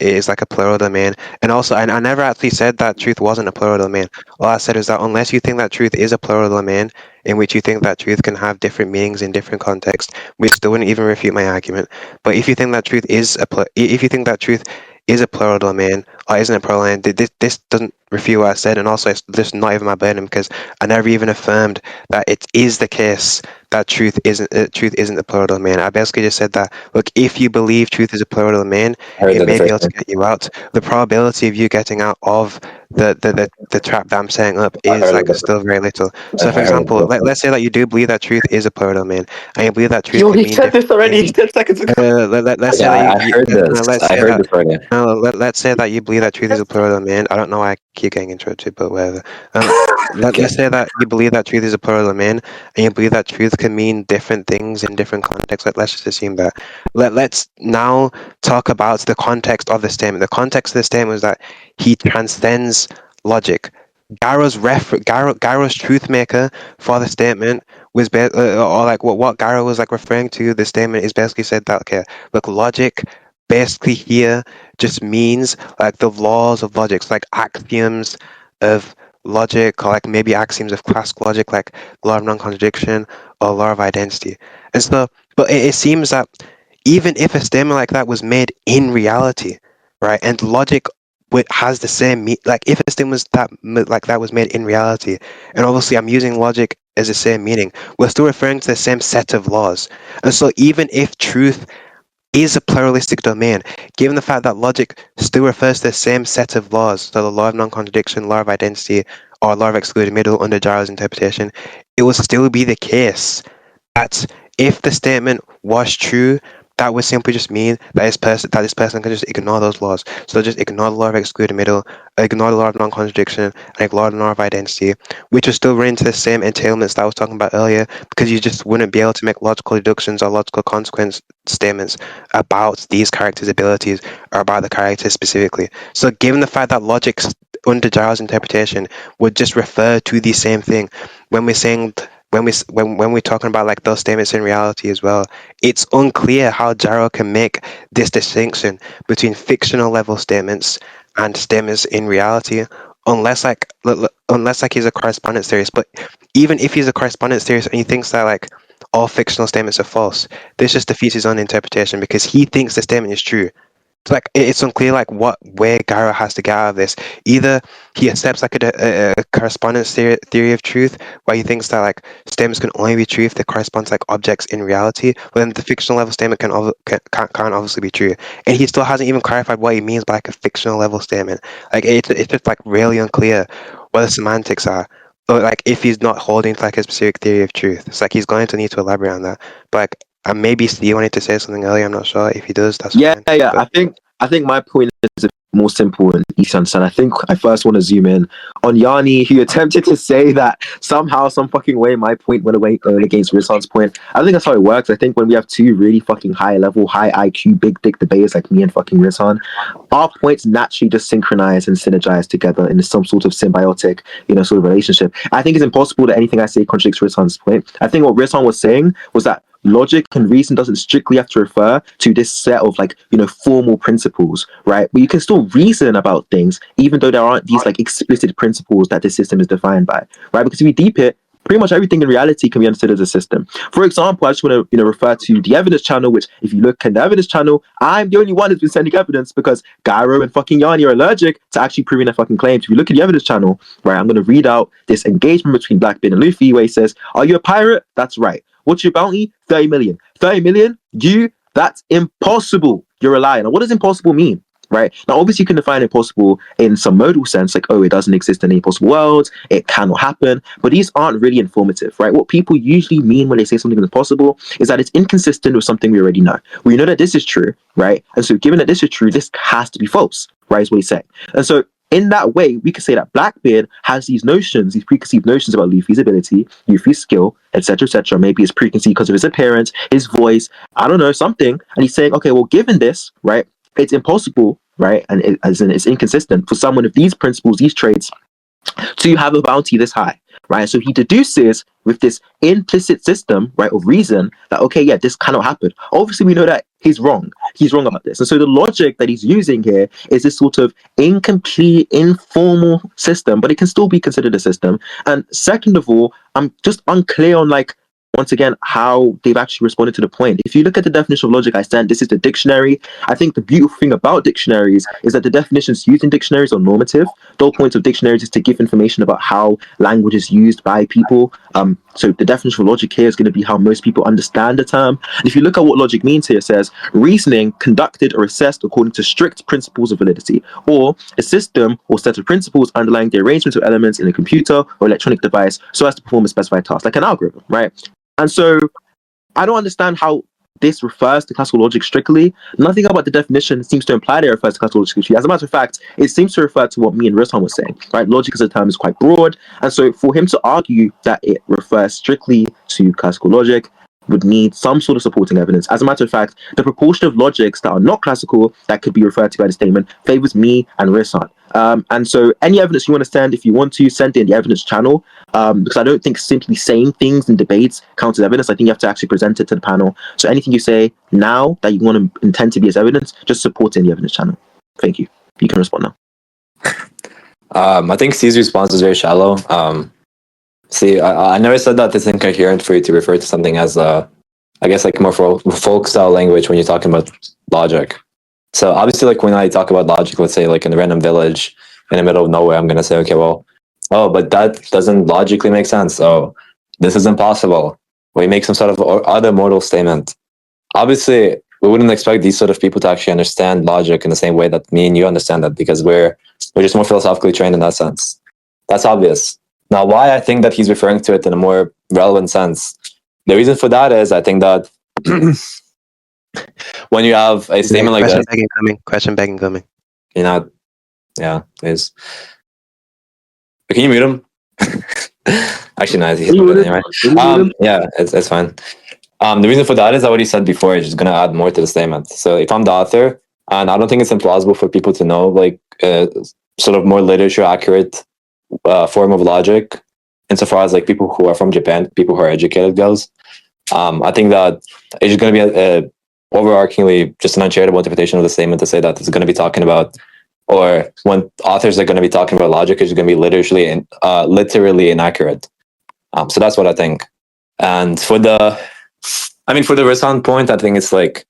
is like a plural domain. And also, I never actually said that truth wasn't a plural domain. All I said is that unless you think that truth is a plural domain, in which you think that truth can have different meanings in different contexts, which still wouldn't even refute my argument. But if you think that truth is if you think that truth is a plural domain or isn't a plural domain, this doesn't refute what I said, and also it's just not even my burden because I never even affirmed that it is the case that truth isn't a plural domain. I basically just said that, look, if you believe truth is a plural domain, I heard it that the may be able first to time. get you out. The probability of you getting out of the trap that I'm setting up I is heard like it. still very little. I So, for heard example, it. let's say that you do believe that truth is a plural domain, and you believe that truth Yo, can he mean said different this already things. 10 seconds ago. Let's say Yeah, that I heard this. let's I say heard that this already. let's say that you believe that truth is a plural domain. I don't know why I keep getting interrupted, but whatever. Okay. Let's say that you believe that truth is a plural domain, and you believe that truth can mean different things in different contexts. Let's just assume that. Let's now talk about the context of the statement. The context of the statement was that he transcends logic. Gyro's truth maker for the statement was or like what Gyro was like referring to the statement is basically said that okay, look, logic basically here just means like the laws of logic, so like axioms of logic, or like maybe axioms of classical logic, like law of non-contradiction or law of identity. And so, but it seems that even if a statement like that was made in reality, right, and logic has the same like if a statement was like that was made in reality, and obviously I'm using logic as the same meaning, we're still referring to the same set of laws. And so even if truth is a pluralistic domain, given the fact that logic still refers to the same set of laws, so the law of non-contradiction, law of identity, or law of excluded middle under Gyro's interpretation, it will still be the case that if the statement was true, that would simply just mean that this person can just ignore those laws. So just ignore the law of excluded middle, ignore the law of non-contradiction, and ignore the law of identity, which will still run into the same entailments that I was talking about earlier, because you just wouldn't be able to make logical deductions or logical consequence statements about these characters' abilities or about the characters specifically. So given the fact that logic under Gyro's interpretation would just refer to the same thing, when we're saying when we're talking about like those statements in reality as well, it's unclear how Gyro can make this distinction between fictional level statements and statements in reality, unless like he's a correspondence theorist. But even if he's a correspondence theorist and he thinks that like all fictional statements are false, this just defeats his own interpretation because he thinks the statement is true. It's like it's unclear like where Gyro has to get out of this. Either he accepts like a correspondence theory of truth, where he thinks that like statements can only be true if they correspond to like objects in reality, but then the fictional level statement can't obviously be true. And he still hasn't even clarified what he means by like a fictional level statement. Like it's just like really unclear what the semantics are. But like if he's not holding to like a specific theory of truth, it's like he's going to need to elaborate on that. But like, maybe Steve wanted to say something earlier. I'm not sure. If he does, that's Yeah, fine. yeah. But I think my point is more simple and easy to understand. I think I first want to zoom in on Yanni, who attempted to say that somehow, some fucking way, my point went away against Rizzhan's point. I don't think that's how it works. I think when we have two really fucking high level, high IQ, big dick debaters like me and fucking Rizzhan, our points naturally just synchronize and synergize together in some sort of symbiotic, sort of relationship. I think it's impossible that anything I say contradicts Rizzhan's point. I think what Rizzhan was saying was that logic and reason doesn't strictly have to refer to this set of formal principles, right? But you can still reason about things even though there aren't these explicit principles that this system is defined by, right? Because if we deep it, pretty much everything in reality can be understood as a system. For example, I just want to refer to the evidence channel, which if you look in the evidence channel, I'm the only one who's been sending evidence because GYRO and fucking Yanni are allergic to actually proving their fucking claims. If you look at the evidence channel, right, I'm going to read out this engagement between Blackbeard and Luffy where he says, "Are you a pirate? That's right. What's your bounty? 30 million. 30 million? That's impossible. You're a liar." Now, what does impossible mean? Right? Now, obviously, you can define impossible in some modal sense, like, oh, it doesn't exist in any possible worlds, it cannot happen, but these aren't really informative, right? What people usually mean when they say something is impossible is that it's inconsistent with something we already know. We know that this is true, right? And so, given that this is true, this has to be false, right? Is what he's saying. And so, in that way, we could say that Blackbeard has these notions, these preconceived notions about Luffy's ability, Luffy's skill, etc., etc. Maybe it's preconceived because of his appearance, his voice, I don't know, something. And he's saying, okay, well, given this, right, it's impossible, right, and it's inconsistent for someone of these principles, these traits, to have a bounty this high, right? So he deduces with this implicit system, right, of reason that, okay, yeah, this cannot happen. Obviously, we know that he's wrong. He's wrong about this. And so the logic that he's using here is this sort of incomplete, informal system, but it can still be considered a system. And second of all, I'm just unclear on once again, how they've actually responded to the point. If you look at the definition of logic I sent, this is the dictionary. I think the beautiful thing about dictionaries is that the definitions used in dictionaries are normative. The whole point of dictionaries is to give information about how language is used by people. So the definition of logic here is going to be how most people understand the term. And if you look at what logic means here, it says reasoning conducted or assessed according to strict principles of validity, or a system or set of principles underlying the arrangement of elements in a computer or electronic device so as to perform a specified task, like an algorithm, right? And so I don't understand how this refers to classical logic strictly. Nothing about the definition seems to imply that it refers to classical logic strictly. As a matter of fact, it seems to refer to what me and Rizzhan was saying, right? Logic as a term is quite broad. And so for him to argue that it refers strictly to classical logic would need some sort of supporting evidence. As a matter of fact, the proportion of logics that are not classical that could be referred to by the statement favors me and Rizzhan. And so any evidence you want to send, if you want to, send it in the evidence channel, because I don't think simply saying things in debates counts as evidence. I think you have to actually present it to the panel. So anything you say now that you want to intend to be as evidence, just support it in the evidence channel. Thank you. You can respond now. I think C's response is very shallow. See, I never said that it's incoherent for you to refer to something as I guess more folk style language when you're talking about logic. So obviously, when I talk about logic, let's say in a random village in the middle of nowhere, I'm gonna say, okay, well, oh, but that doesn't logically make sense. Oh, this is impossible. We make some sort of other mortal statement. Obviously, we wouldn't expect these sort of people to actually understand logic in the same way that me and you understand that, because we're just more philosophically trained in that sense. That's obvious. Now, why I think that he's referring to it in a more relevant sense, the reason for that is I think that when you have a statement like that, question begging coming. Yeah, please. Can you mute him? Actually, no, he's muted anyway. Yeah, it's fine. The reason for that is that what he said before is just going to add more to the statement. So if I'm the author, and I don't think it's implausible for people to know sort of more literature accurate form of logic, insofar as people who are from Japan, people who are educated goes. I think that it's going to be overarchingly just an uncharitable interpretation of the statement to say that it's going to be talking about, or when authors are going to be talking about logic, it's going to be literally inaccurate. So that's what I think. And for the Rizzhan point, I think it's it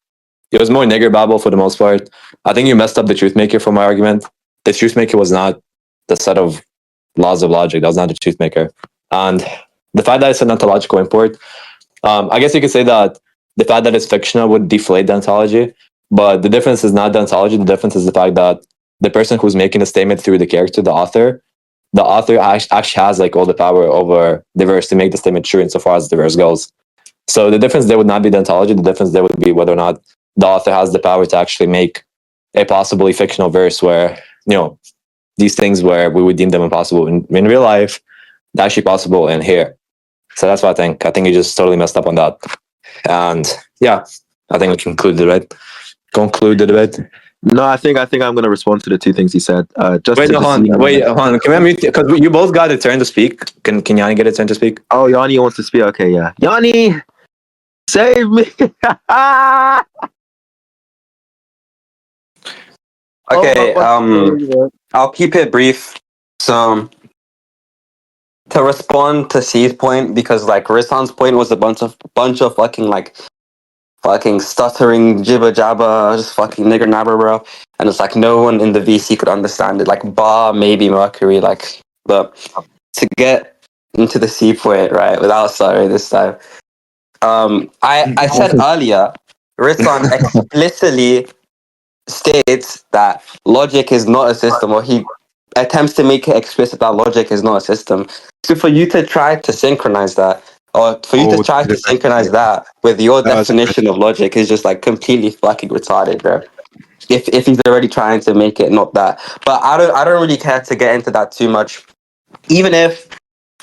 was more nigger babble for the most part. I think you messed up the truth maker for my argument. The truth maker was not the set of laws of logic. That was not the truth maker. And the fact that it's an ontological import, I guess you could say that the fact that it's fictional would deflate the ontology, but the difference is not the ontology. The difference is the fact that the person who's making a statement through the character, the author actually has all the power over the verse to make the statement true insofar as the verse goes. So the difference there would not be the ontology. The difference there would be whether or not the author has the power to actually make a possibly fictional verse where, these things where we would deem them impossible in real life, they're actually possible in here. So that's what I think. I think you just totally messed up on that. And yeah, I think we concluded it. No, I think I'm gonna respond to the two things he said. Just to hold on. Can we unmute? Because you both got a turn to speak. Can Yanni get a turn to speak? Oh, Yanni wants to speak. Okay, yeah. Yanni, save me. Okay, I'll keep it brief. So to respond to C's point, because like Rizzhan's point was a bunch of fucking stuttering jibber jabber, just fucking nigger nabber, bro. And it's like no one in the VC could understand it, like bar maybe Mercury, like. But to get into the C point, right, without stuttering this time, I said earlier, Rizzhan explicitly states that logic is not a system, or he attempts to make it explicit that logic is not a system. So for you to try to synchronize that, or for you to try to synchronize that with your definition of logic is just like completely fucking retarded, bro. If he's already trying to make it not that. But I don't really care to get into that too much. Even if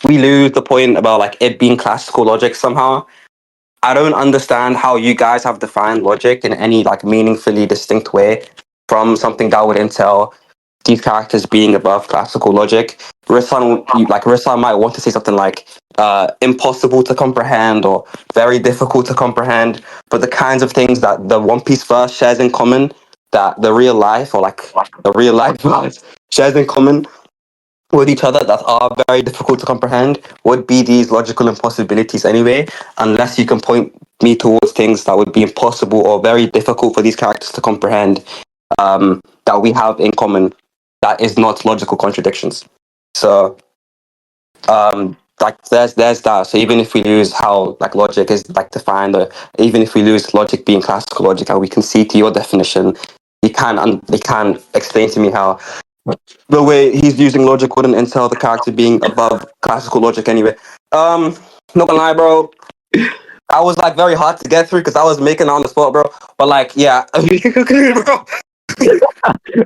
we lose the point about like it being classical logic somehow, I don't understand how you guys have defined logic in any like meaningfully distinct way from something that would entail these characters being above classical logic. Rizzhan might want to say something like impossible to comprehend or very difficult to comprehend, but the kinds of things that the One Piece verse shares in common, that the real life or like the real life verse shares in common with each other that are very difficult to comprehend would be these logical impossibilities anyway, unless you can point me towards things that would be impossible or very difficult for these characters to comprehend, that we have in common that is not logical contradictions. So like there's that. So even if we lose how like logic is like defined, or even if we lose logic being classical logic and we can see to your definition, they can explain to me how the way he's using logic wouldn't entail the character being above classical logic anyway. Not gonna lie, bro. I was like very hard to get through because I was making it on the spot, bro. But like, yeah, bro.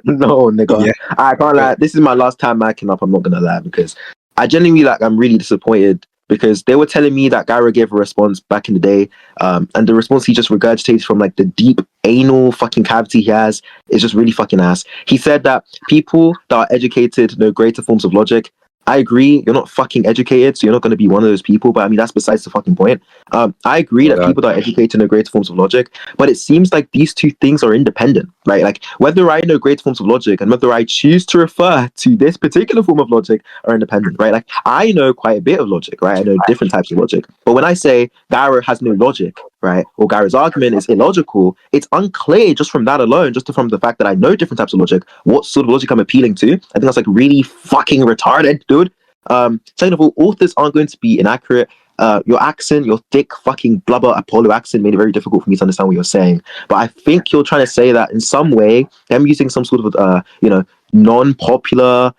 No, nigga. Yeah. I can't lie. This is my last time macking up. I'm not gonna lie because I genuinely I'm really disappointed because they were telling me that Gyro gave a response back in the day, and the response he just regurgitates from like the deep anal fucking cavity he has is just really fucking ass. He said that people that are educated know greater forms of logic. I agree. You're not fucking educated, so you're not going to be one of those people. But I mean, that's besides the fucking point. I agree that people that are educated know greater forms of logic, but it seems like these two things are independent, right? Like whether I know greater forms of logic and whether I choose to refer to this particular form of logic are independent, right? Like I know quite a bit of logic, right? I know different types of logic. But when I say Gyro has no logic, right, or Gyro's argument is illogical, it's unclear just from that alone, just from the fact that I know different types of logic, what sort of logic I'm appealing to. I think that's like really fucking retarded, dude. Second of all, authors aren't going to be inaccurate. Your accent, your thick fucking blubber Apollo accent made it very difficult for me to understand what you're saying. But I think you're trying to say that in some way, them using some sort of, non-popular,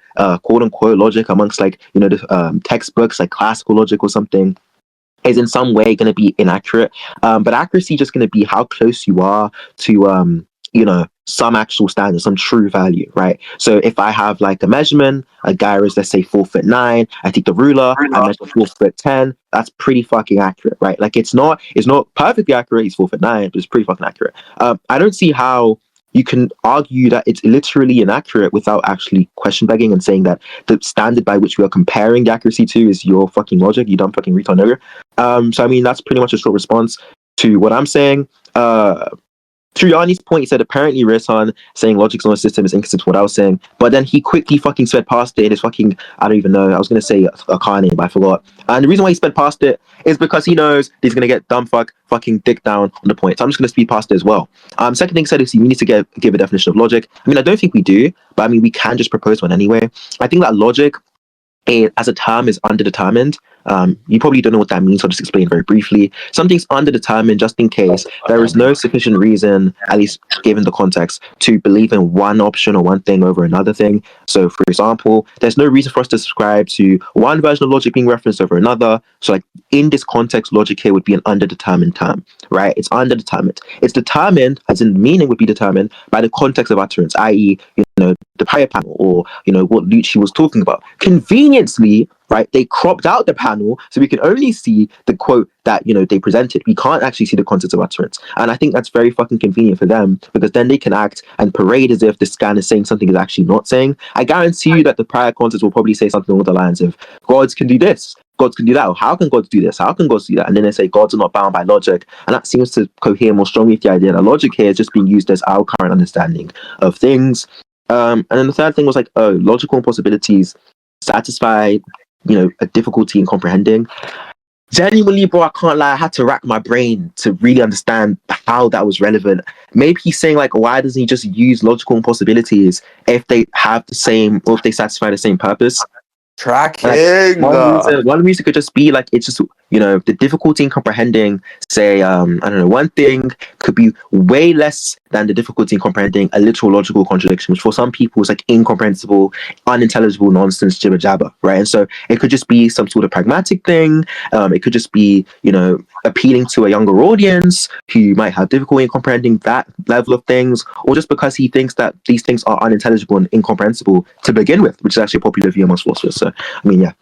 quote-unquote logic amongst like, the textbooks, like classical logic or something, is in some way going to be inaccurate. But accuracy just going to be how close you are to, some actual standard, some true value, right? So if I have like a measurement, a gyro is let's say 4'9", I take the ruler, I measure 4'10", that's pretty fucking accurate, right? Like it's not perfectly accurate, it's 4'9", but it's pretty fucking accurate. I don't see how you can argue that it's literally inaccurate without actually question begging and saying that the standard by which we are comparing the accuracy to is your fucking logic, you dumb fucking retard nigger. So I mean that's pretty much a short response to what I'm saying. To Yanni's point, he said apparently Rizzhan saying logic's not a system is inconsistent with what I was saying, but then he quickly fucking sped past it in his fucking, I don't even know, I was going to say a car name, but I forgot. And the reason why he sped past it is because he knows he's going to get dumb fucking dick down on the point. So I'm just going to speed past it as well. Second thing he said is we need to give a definition of logic. I mean, I don't think we do, but I mean, we can just propose one anyway. I think that logic as a term is underdetermined. You probably don't know what that means, so I'll just explain very briefly. Something's underdetermined just in case there is no sufficient reason, at least given the context, to believe in one option or one thing over another thing. So, for example, there's no reason for us to subscribe to one version of logic being referenced over another. So, like, in this context, logic here would be an underdetermined term, right? It's underdetermined. It's determined, as in meaning would be determined by the context of utterance, i.e., the prior panel, or what Lucci was talking about. Conveniently, right, they cropped out the panel so we can only see the quote that they presented. We can't actually see the context of utterance, and I think that's very fucking convenient for them, because then they can act and parade as if the scan is saying something is actually not saying. I guarantee you that the prior context will probably say something along the lines of gods can do this, gods can do that, or how can gods do this, how can gods do that, and then they say gods are not bound by logic, and that seems to cohere more strongly with the idea that logic here is just being used as our current understanding of things. And then the third thing was like, logical impossibilities satisfy, a difficulty in comprehending. Genuinely, bro, I can't lie, I had to rack my brain to really understand how that was relevant. Maybe he's saying like, why doesn't he just use logical impossibilities if they have the same, or if they satisfy the same purpose? Tracking. One reason could just be like, it's just the difficulty in comprehending, say, I don't know, one thing could be way less than the difficulty in comprehending a literal logical contradiction, which for some people is like incomprehensible, unintelligible nonsense, jibber jabber, right? And so it could just be some sort of pragmatic thing. It could just be appealing to a younger audience who might have difficulty in comprehending that level of things, or just because he thinks that these things are unintelligible and incomprehensible to begin with, which is actually a popular view amongst philosophers. So I mean, yeah.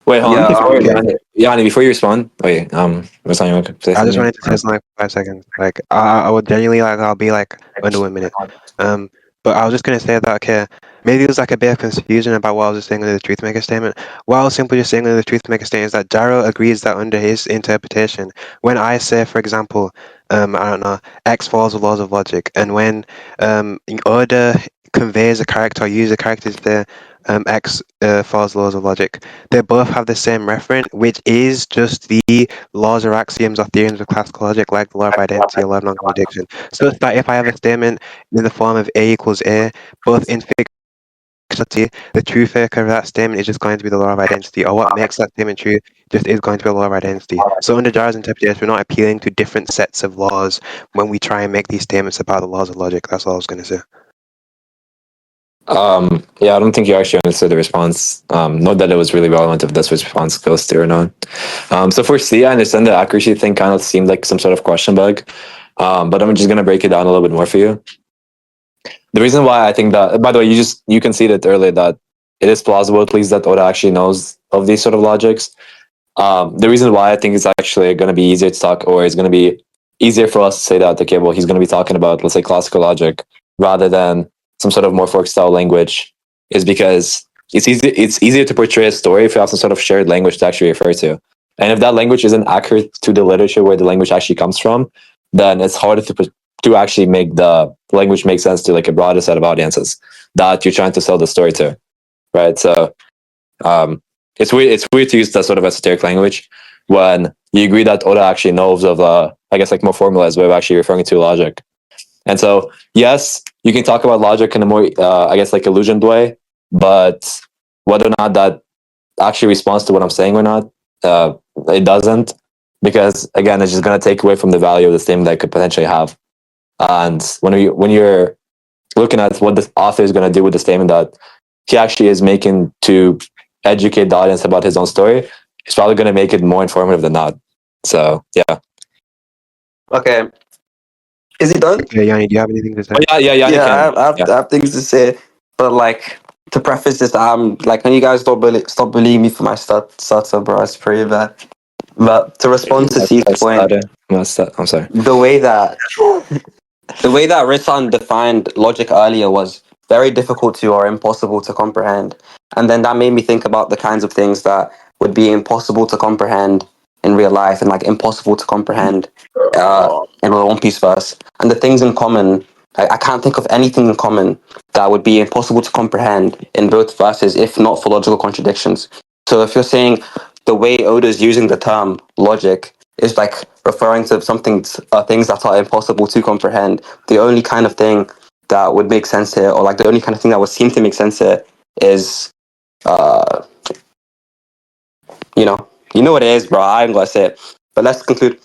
Wait, hold on. Okay. Yanni, before you respond, Rizzhan, you want to say I just something? wanted to say something like 5 seconds. Like I would genuinely like I'll be like under 1 minute. But I was just gonna say that okay, maybe there's like a bit of confusion about what I was just saying in the truth maker statement. What I was simply just saying in the truth maker statement is that Gyro agrees that under his interpretation, when I say, for example, I don't know, X follows the laws of logic, and when Oda conveys a character or uses a character to say X follows the laws of logic, they both have the same referent, which is just the laws or axioms or theorems of classical logic, like the law of identity or law of non-contradiction. So it's that if I have a statement in the form of A equals A, both in fixity, the true faker of that statement is just going to be the law of identity, or what makes that statement true just is going to be the law of identity. So under Gyro's interpretation, we're not appealing to different sets of laws when we try and make these statements about the laws of logic. That's all I was going to say. Yeah, I don't think you actually understood the response. Not that it was really relevant if this response goes through or not. So for C, I understand the accuracy thing kind of seemed like some sort of question bug, but I'm just gonna break it down a little bit more for you. The reason why I think that, by the way, you conceded earlier that it is plausible, at least, that Oda actually knows of these sort of logics. The reason why I think it's actually going to be easier to talk, or it's going to be easier for us to say that, okay, well, he's going to be talking about, let's say, classical logic rather than some sort of more folk style language, is because it's easier to portray a story if you have some sort of shared language to actually refer to. And if that language isn't accurate to the literature where the language actually comes from, then it's harder to actually make the language make sense to like a broader set of audiences that you're trying to sell the story to, right? So it's weird to use that sort of esoteric language when you agree that Oda actually knows of I guess like more formalized way of actually referring to logic. And so yes, you can talk about logic in a more I guess like illusioned way, but whether or not that actually responds to what I'm saying or not, it doesn't, because again, it's just going to take away from the value of the statement that it could potentially have. And when you're looking at what the author is going to do with the statement that he actually is making to educate the audience about his own story, he's probably going to make it more informative than not. So yeah. Okay. Is he done? Okay, Yanni, do you have anything to say? Yeah. I have things to say, but like to preface this, I'm like, when you guys stop believing me for my stutter, bro, it's pretty bad. But to respond to C's point, I'm sorry. the way that Rizzhan defined logic earlier was very difficult to or impossible to comprehend, and then that made me think about the kinds of things that would be impossible to comprehend in real life and like impossible to comprehend in a One Piece verse. And the things in common, I can't think of anything in common that would be impossible to comprehend in both verses if not for logical contradictions. So if you're saying the way Oda's using the term logic is like referring to things that are impossible to comprehend, the only kind of thing that would make sense here, or like the only kind of thing that would seem to make sense here, is uh, you know what it is, bro. I ain't gonna say it. But let's conclude.